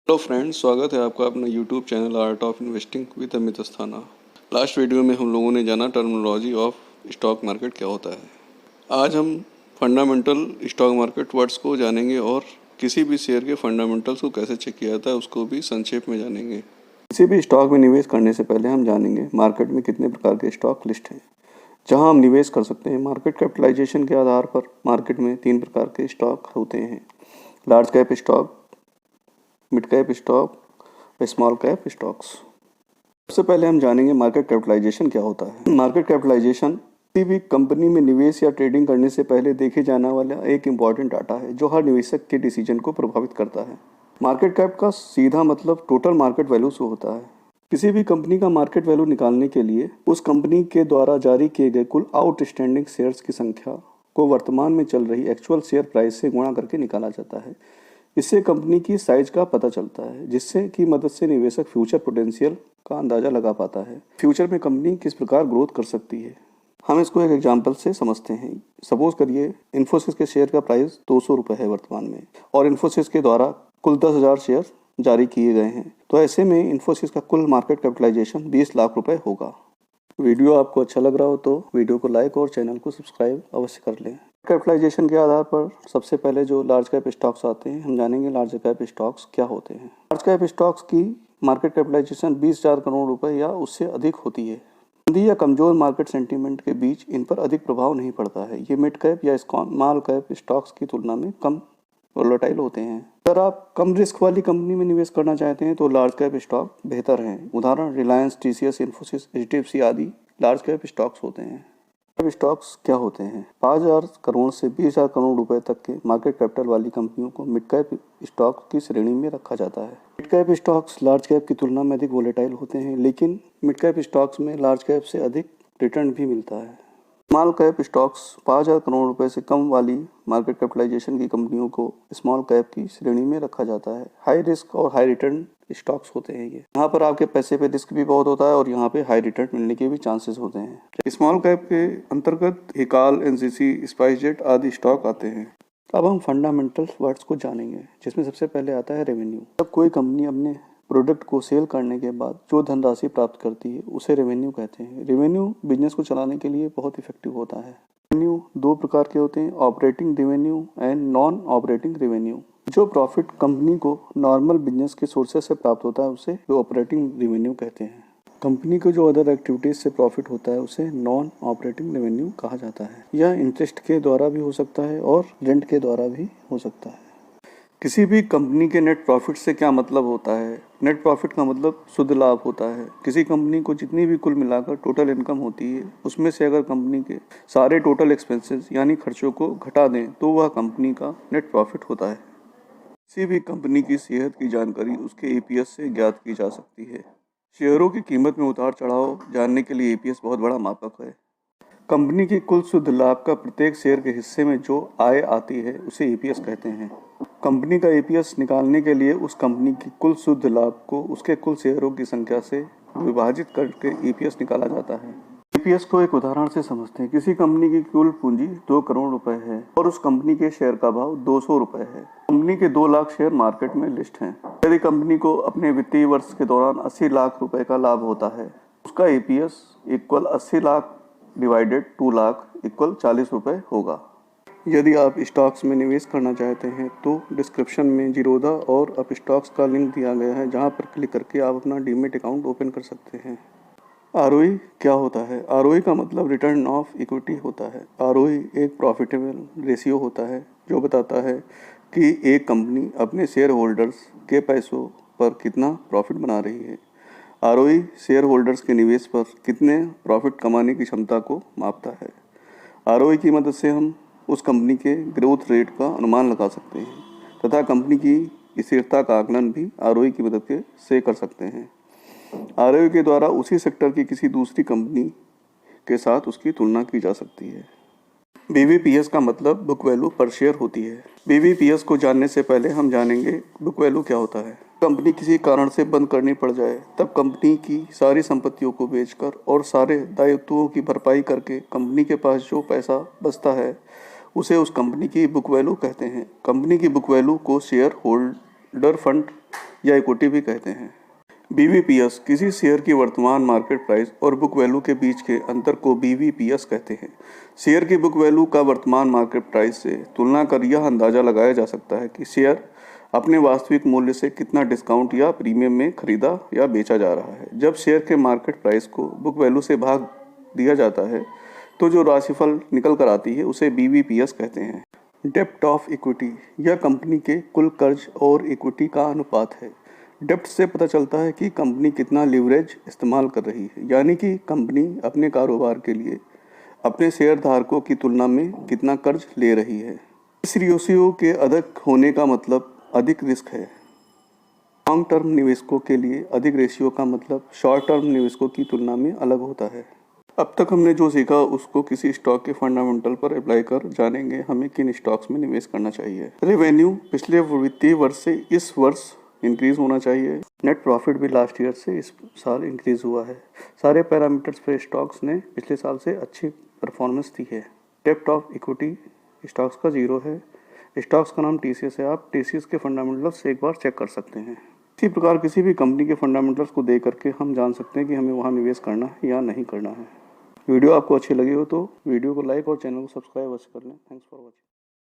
Hello friends, स्वागत है आपका अपना YouTube channel art of investing with Amit Asthana. Last video में हम लोगों ने जाना टर्मिनोलॉजी ऑफ स्टॉक मार्केट क्या होता है। आज हम फंडामेंटल स्टॉक मार्केट वर्ड्स को जानेंगे और किसी भी शेयर के फंडामेंटल्स को कैसे चेक किया जाता है उसको भी संक्षेप में जानेंगे। किसी भी स्टॉक में निवेश करने से पहले हम जानेंगे मार्केट में कितने प्रकार के स्टॉक लिस्ट हैं जहां हम निवेश कर सकते हैं। मार्केट कैपिटलाइजेशन के आधार पर मार्केट में 3 प्रकार के स्टॉक होते हैं: large cap stock, mid cap stock, small cap stocks. सबसे पहले हम जानेंगे मार्केट कैपिटलाइजेशन क्या होता है। मार्केट कैपिटलाइजेशन किसी भी कंपनी में निवेश या ट्रेडिंग करने से पहले देखे जाने वाला एक इम्पॉर्टेंट डाटा है जो हर निवेशक के डिसीजन को प्रभावित करता है। मार्केट कैप का सीधा मतलब टोटल मार्केट वैल्यू से होता है। किसी भी कंपनी का मार्केट वैल्यू निकालने के लिए उस कंपनी के द्वारा जारी किए गए कुल आउटस्टैंडिंग शेयर्स की संख्या को वर्तमान में चल रही एक्चुअल शेयर प्राइस से गुणा करके निकाला जाता है। इससे कंपनी की साइज का पता चलता है, जिससे की मदद से निवेशक फ्यूचर पोटेंशियल का अंदाजा लगा पाता है। फ्यूचर में कंपनी किस प्रकार ग्रोथ कर सकती है, हम इसको एक एग्जांपल से समझते हैं। सपोज करिए इन्फोसिस के शेयर का प्राइस 200 रुपये है वर्तमान में और इन्फोसिस के द्वारा कुल 10,000 शेयर जारी किए गए हैं, तो ऐसे में इन्फोसिस का कुल मार्केट कैपिटलाइजेशन 20 लाख रुपए होगा। वीडियो आपको अच्छा लग रहा हो तो वीडियो को लाइक और चैनल को सब्सक्राइब अवश्य कर लें। कैपिटलाइजेशन के आधार पर सबसे पहले जो लार्ज कैप स्टॉक्स आते हैं, हम जानेंगे लार्ज कैप स्टॉक्स क्या होते हैं। लार्ज कैप स्टॉक्स की मार्केट कैपिटलाइजेशन 20,000 करोड़ रुपए या उससे अधिक होती है। मंदी या कमजोर मार्केट सेंटीमेंट के बीच इन पर अधिक प्रभाव नहीं पड़ता है। ये मिड कैप या स्मॉल कैप स्टॉक्स की तुलना में कम वोलेटाइल होते हैं। अगर आप कम रिस्क वाली कंपनी में निवेश करना चाहते हैं तो लार्ज कैप स्टॉक बेहतर हैं। उदाहरण रिलायंस, टीसीएस, इन्फोसिस, एचडीएफसी आदि लार्ज कैप स्टॉक्स होते हैं। कैप स्टॉक्स क्या होते हैं? 5,000 करोड़ से 20,000 करोड़ रुपए तक के मार्केट कैपिटल वाली कंपनियों को मिड कैप स्टॉक की श्रेणी में रखा जाता है। Mid cap stocks large cap की तुलना में अधिक वोलेटाइल होते हैं, लेकिन मिड कैप स्टॉक्स में लार्ज कैप से अधिक रिटर्न भी मिलता है। स्मॉल कैप स्टॉक्स 5,000 करोड़ रुपए से कम वाली मार्केट कैपिटलाइजेशन की कंपनियों को स्मॉल कैप की श्रेणी में रखा जाता है। हाई रिस्क और हाई रिटर्न स्टॉक्स होते हैं ये। यहाँ पर आपके पैसे पे रिस्क भी बहुत होता है और यहाँ पे हाई रिटर्न मिलने के भी चांसेस होते हैं। स्मॉल कैप के अंतर्गत हिकाल, एनसीसी, स्पाइसजेट आदि स्टॉक आते हैं। अब हम फंडामेंटल वर्ड्स को जानेंगे, जिसमें सबसे पहले आता है रेवेन्यू। जब कोई कंपनी अपने प्रोडक्ट को सेल करने के बाद जो धनराशि प्राप्त करती है उसे रेवेन्यू कहते हैं। रेवेन्यू बिजनेस को चलाने के लिए बहुत इफेक्टिव होता है। रेवेन्यू 2 प्रकार के होते हैं: operating revenue and non operating revenue. जो प्रॉफिट कंपनी को नॉर्मल बिजनेस के सोर्सेस से प्राप्त होता है उसे ऑपरेटिंग रेवेन्यू कहते हैं। कंपनी को जो अदर एक्टिविटीज से प्रॉफिट होता है उसे नॉन ऑपरेटिंग रेवेन्यू कहा जाता है। यह इंटरेस्ट के द्वारा भी हो सकता है और रेंट के द्वारा भी हो सकता है। किसी भी कंपनी के नेट प्रॉफिट से क्या मतलब होता है? नेट प्रॉफिट का मतलब शुद्ध लाभ होता है। किसी कंपनी को जितनी भी कुल मिलाकर टोटल इनकम होती है उसमें से अगर कंपनी के सारे टोटल एक्सपेंसेस यानी खर्चों को घटा दें तो वह कंपनी का नेट प्रॉफिट होता है। किसी भी कंपनी की सेहत की जानकारी उसके ईपीएस से ज्ञात की जा सकती है। शेयरों की कीमत में उतार चढ़ाव जानने के लिए ईपीएस बहुत बड़ा मापक है। कंपनी की कुल शुद्ध लाभ का प्रत्येक शेयर के हिस्से में जो आय आती है उसे ईपीएस कहते हैं। कंपनी का ईपीएस निकालने के लिए उस कंपनी की कुल शुद्ध लाभ को उसके कुल शेयरों की संख्या से विभाजित करके ईपीएस निकाला जाता है। ईपीएस को एक उदाहरण से समझते हैं। किसी कंपनी की कुल पूंजी 2 करोड़ रुपए है और उस कंपनी के शेयर का भाव 200 रुपए है। कंपनी के 2 लाख शेयर मार्केट में लिस्ट हैं। यदि कंपनी को अपने वित्तीय वर्ष के दौरान 80 लाख रुपए का लाभ होता है, उसका EPS equal 80 lakh divided 2 lakh equal 40 रुपए होगा। यदि आप स्टॉक्स में निवेश करना चाहते हैं तो डिस्क्रिप्शन में जीरोधा और अप स्टॉक्स का लिंक दिया गया है, जहां पर क्लिक करके आप अपना डीमेट अकाउंट ओपन कर सकते हैं। आरओई क्या होता है? आरओई का मतलब रिटर्न ऑफ इक्विटी होता है। आरओई एक प्रॉफिटेबल रेशियो होता है जो बताता है कि एक कंपनी अपने शेयर होल्डर्स के पैसों पर कितना प्रॉफिट बना रही है। आरओई शेयर होल्डर्स के निवेश पर कितने प्रॉफिट कमाने की क्षमता को मापता है। आरओई की मदद से हम उस कंपनी के ग्रोथ रेट का अनुमान लगा सकते हैं तथा कंपनी की स्थिरता का आकलन भी आरओई की मदद से कर सकते हैं। आरओई के द्वारा उसी सेक्टर की किसी दूसरी कंपनी के साथ उसकी तुलना की जा सकती है। बीवीपीएस का मतलब बुक वैल्यू पर शेयर होती है। बीवीपीएस को जानने से पहले हम जानेंगे बुक वैल्यू क्या होता है। कंपनी किसी कारण से बंद करनी पड़ जाए तब कंपनी की सारी संपत्तियों को बेचकर और सारे दायित्वों की भरपाई करके कंपनी के पास जो पैसा बचता है उसे उस कंपनी की बुक वैल्यू कहते हैं। कंपनी की बुक वैल्यू को शेयर डर फंड या इक्विटी भी कहते हैं। BVPS किसी शेयर की वर्तमान मार्केट प्राइस और बुक वैल्यू के बीच के अंतर को BVPS कहते हैं। शेयर की बुक वैल्यू का वर्तमान मार्केट प्राइस से तुलना कर यह अंदाजा लगाया जा सकता है कि शेयर अपने वास्तविक मूल्य से कितना डिस्काउंट या प्रीमियम में खरीदा या बेचा जा रहा है। जब शेयर के मार्केट प्राइस को बुक वैल्यू से भाग दिया जाता है तो जो राशिफल निकल कर आती है उसे BVPS कहते हैं। डेप्ट ऑफ इक्विटी यह कंपनी के कुल कर्ज और इक्विटी का अनुपात है। डेप्ट से पता चलता है कि कंपनी कितना लिवरेज इस्तेमाल कर रही है, यानी कि कंपनी अपने कारोबार के लिए अपने शेयर धारकों की तुलना में कितना कर्ज ले रही है। इस रेशियो के अधिक होने का मतलब अधिक रिस्क है। लॉन्ग टर्म निवेशकों के लिए अधिक रेशियो का मतलब शॉर्ट टर्म निवेशकों की तुलना में अलग होता है। अब तक हमने जो सीखा उसको किसी स्टॉक के फंडामेंटल पर अप्लाई कर जानेंगे हमें किन स्टॉक्स में निवेश करना चाहिए। रेवेन्यू पिछले वित्तीय वर्ष से इस वर्ष इंक्रीज होना चाहिए। नेट प्रॉफिट भी लास्ट ईयर से इस साल इंक्रीज हुआ है। सारे पैरामीटर्स पे स्टॉक्स ने पिछले साल से अच्छी परफॉर्मेंस दी है। डेप्ट ऑफ इक्विटी स्टॉक्स का 0 है। स्टॉक्स का नाम TCS है। आप TCS के फंडामेंटल्स एक बार चेक कर सकते हैं। इसी प्रकार किसी भी कंपनी के फंडामेंटल्स को देख करके हम जान सकते हैं कि हमें वहाँ निवेश करना है या नहीं करना है। वीडियो आपको अच्छी लगी हो तो वीडियो को लाइक और चैनल को सब्सक्राइब अवश्य कर लें। Thanks for watching.